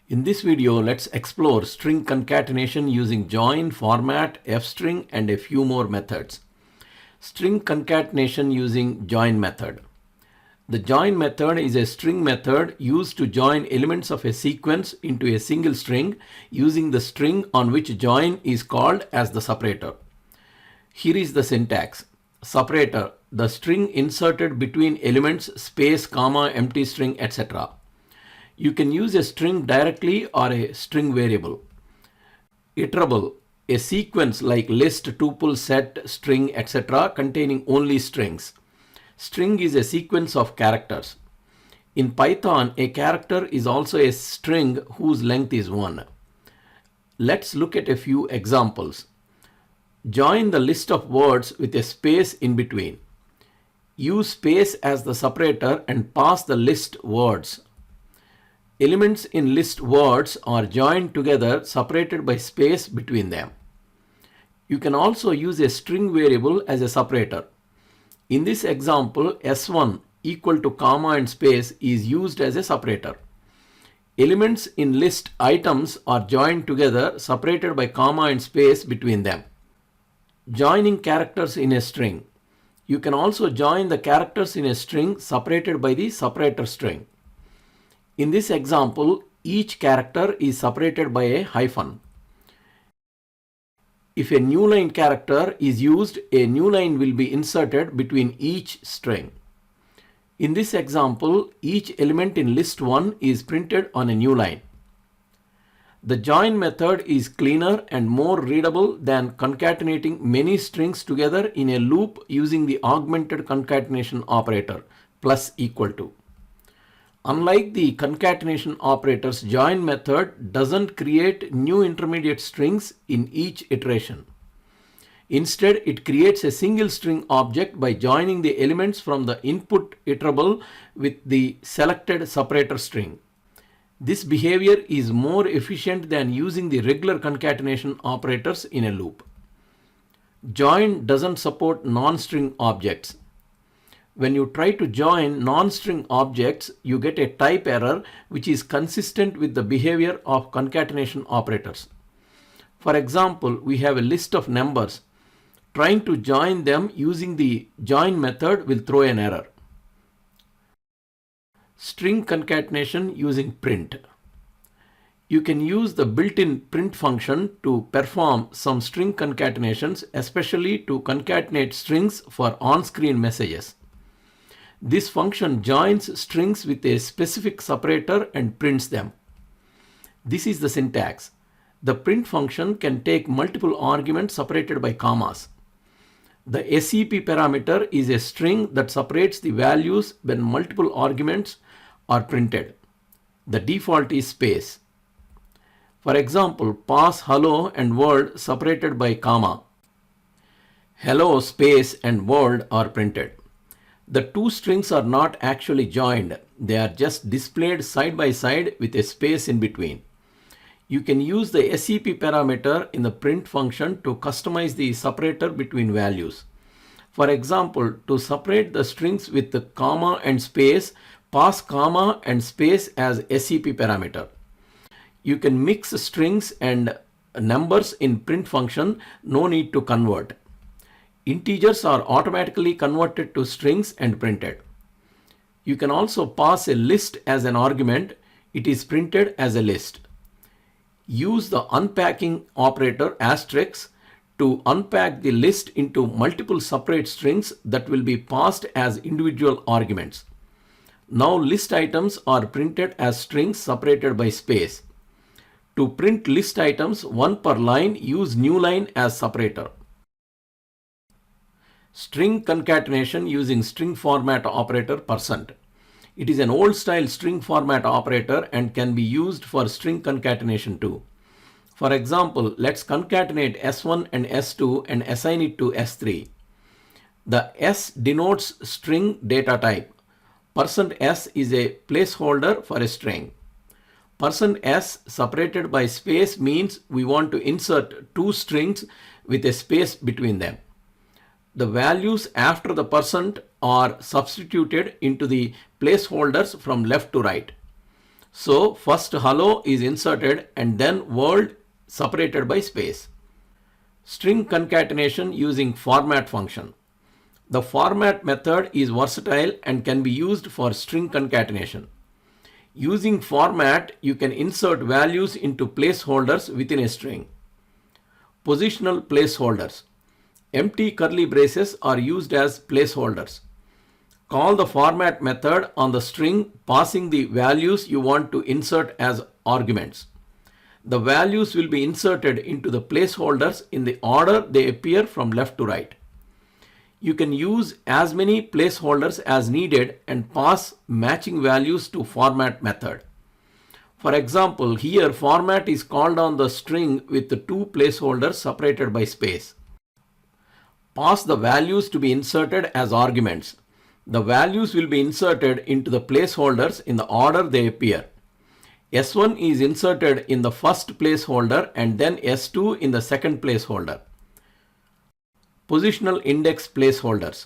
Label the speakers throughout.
Speaker 1: In this video, let's explore string concatenation using join, format, fstring, and a few more methods. String concatenation using join method. The join method is a string method used to join elements of a sequence into a single string using the string on which join is called as the separator. Here is the syntax. Separator, the string inserted between elements, space, comma, empty string, etc. You can use a string directly or a string variable. Iterable, a sequence like list, tuple, set, string, etc. containing only strings. String is a sequence of characters. In Python, a character is also a string whose length is 1. Let's look at a few examples. Join the list of words with a space in between. Use space as the separator and pass the list words. Elements in list words are joined together, separated by space between them. You can also use a string variable as a separator. In this example, S1 equal to comma and space is used as a separator. Elements in list items are joined together, separated by comma and space between them. Joining characters in a string. You can also join the characters in a string separated by the separator string. In this example, each character is separated by a hyphen. If a new line character is used, a new line will be inserted between each string. In this example, each element in list 1 is printed on a new line. The join method is cleaner and more readable than concatenating many strings together in a loop using the augmented concatenation operator, plus equal to. Unlike the concatenation operators, join method doesn't create new intermediate strings in each iteration. Instead, it creates a single string object by joining the elements from the input iterable with the selected separator string. This behavior is more efficient than using the regular concatenation operators in a loop. Join doesn't support non-string objects. When you try to join non-string objects, you get a type error which is consistent with the behavior of concatenation operators. For example, we have a list of numbers. Trying to join them using the join method will throw an error. String concatenation using print. You can use the built-in print function to perform some string concatenations, especially to concatenate strings for on-screen messages. This function joins strings with a specific separator and prints them. This is the syntax. The print function can take multiple arguments separated by commas. The SEP parameter is a string that separates the values when multiple arguments are printed. The default is space. For example, pass hello and world separated by comma. Hello space and world are printed. The two strings are not actually joined. They are just displayed side by side with a space in between. You can use the SEP parameter in the print function to customize the separator between values. For example, to separate the strings with the comma and space, pass comma and space as SEP parameter. You can mix strings and numbers in print function, no need to convert. Integers are automatically converted to strings and printed. You can also pass a list as an argument. It is printed as a list. Use the unpacking operator asterisk to unpack the list into multiple separate strings that will be passed as individual arguments. Now list items are printed as strings separated by space. To print list items one per line, use new line as separator. String concatenation using string format operator %. It is an old style string format operator and can be used for string concatenation too. For example, let's concatenate S1 and S2 and assign it to S3. The S denotes string data type. %S is a placeholder for a string. %S separated by space means we want to insert two strings with a space between them. The values after the % are substituted into the placeholders from left to right. So first hello is inserted and then world separated by space. String concatenation using format function. The format method is versatile and can be used for string concatenation. Using format, you can insert values into placeholders within a string. Positional placeholders. Empty curly braces are used as placeholders. Call the format method on the string passing the values you want to insert as arguments. The values will be inserted into the placeholders in the order they appear from left to right. You can use as many placeholders as needed and pass matching values to format method. For example, here format is called on the string with the two placeholders separated by space. Pass the values to be inserted as arguments. The values will be inserted into the placeholders in the order they appear. S1 is inserted in the first placeholder and then S2 in the second placeholder. Positional index placeholders.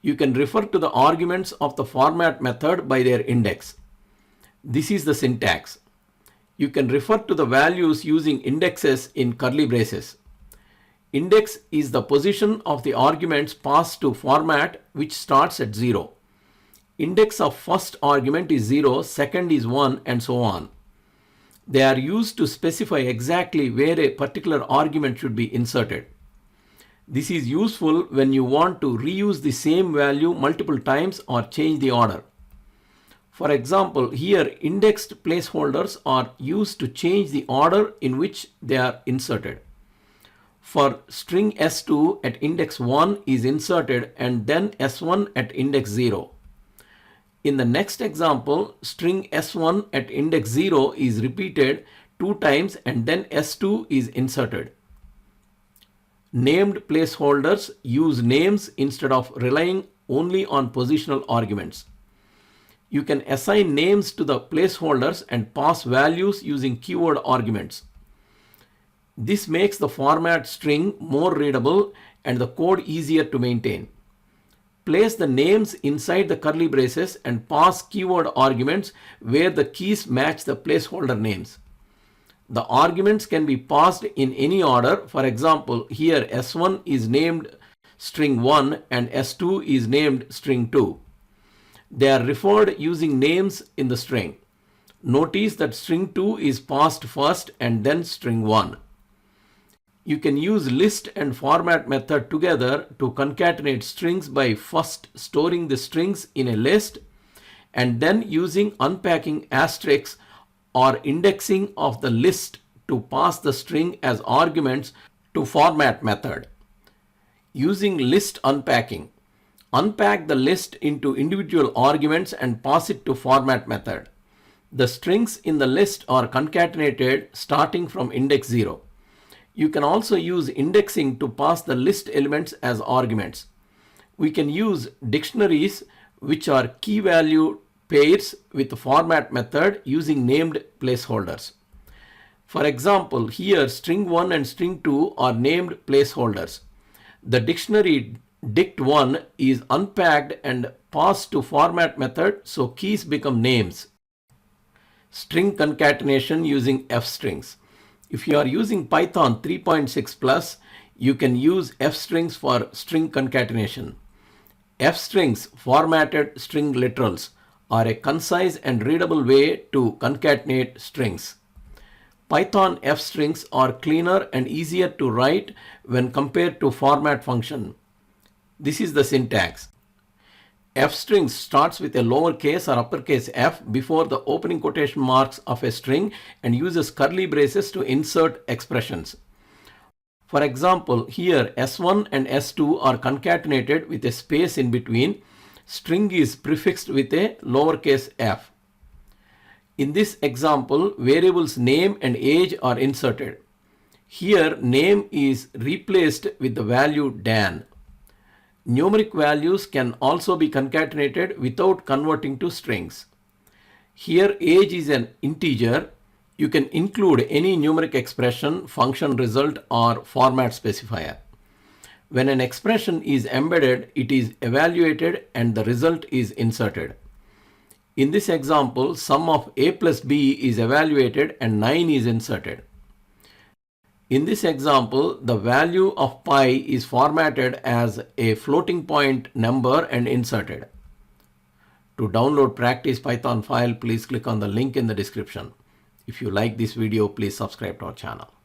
Speaker 1: You can refer to the arguments of the format method by their index. This is the syntax. You can refer to the values using indexes in curly braces. Index is the position of the arguments passed to format which starts at 0. Index of first argument is 0, second is 1 and so on. They are used to specify exactly where a particular argument should be inserted. This is useful when you want to reuse the same value multiple times or change the order. For example, here indexed placeholders are used to change the order in which they are inserted. For string S2 at index 1 is inserted and then S1 at index 0. In the next example, string S1 at index 0 is repeated 2 times and then S2 is inserted. Named placeholders use names instead of relying only on positional arguments. You can assign names to the placeholders and pass values using keyword arguments. This makes the format string more readable and the code easier to maintain. Place the names inside the curly braces and pass keyword arguments where the keys match the placeholder names. The arguments can be passed in any order. For example, here S1 is named string 1 and S2 is named string 2. They are referred using names in the string. Notice that string 2 is passed first and then string 1. You can use list and format method together to concatenate strings by first storing the strings in a list and then using unpacking asterisks or indexing of the list to pass the string as arguments to format method. Using list unpacking. Unpack the list into individual arguments and pass it to format method. The strings in the list are concatenated starting from index 0. You can also use indexing to pass the list elements as arguments. We can use dictionaries, which are key value pairs, with the format method using named placeholders. For example, here string 1 and string 2 are named placeholders. The dictionary dict1 is unpacked and passed to format method, so keys become names. String concatenation using f strings. If you are using Python 3.6 plus, you can use f strings for string concatenation. F strings, formatted string literals, are a concise and readable way to concatenate strings. Python f strings are cleaner and easier to write when compared to format function. This is the syntax. F strings starts with a lowercase or uppercase f before the opening quotation marks of a string and uses curly braces to insert expressions. For example, here S1 and S2 are concatenated with a space in between. String is prefixed with a lowercase f. In this example, variables name and age are inserted. Here, name is replaced with the value Dan. Numeric values can also be concatenated without converting to strings. Here, age is an integer. You can include any numeric expression, function result, or format specifier. When an expression is embedded, it is evaluated and the result is inserted. In this example, sum of a plus b is evaluated and 9 is inserted. In this example, the value of pi is formatted as a floating point number and inserted. To download practice Python file, please click on the link in the description. If you like this video, please subscribe to our channel.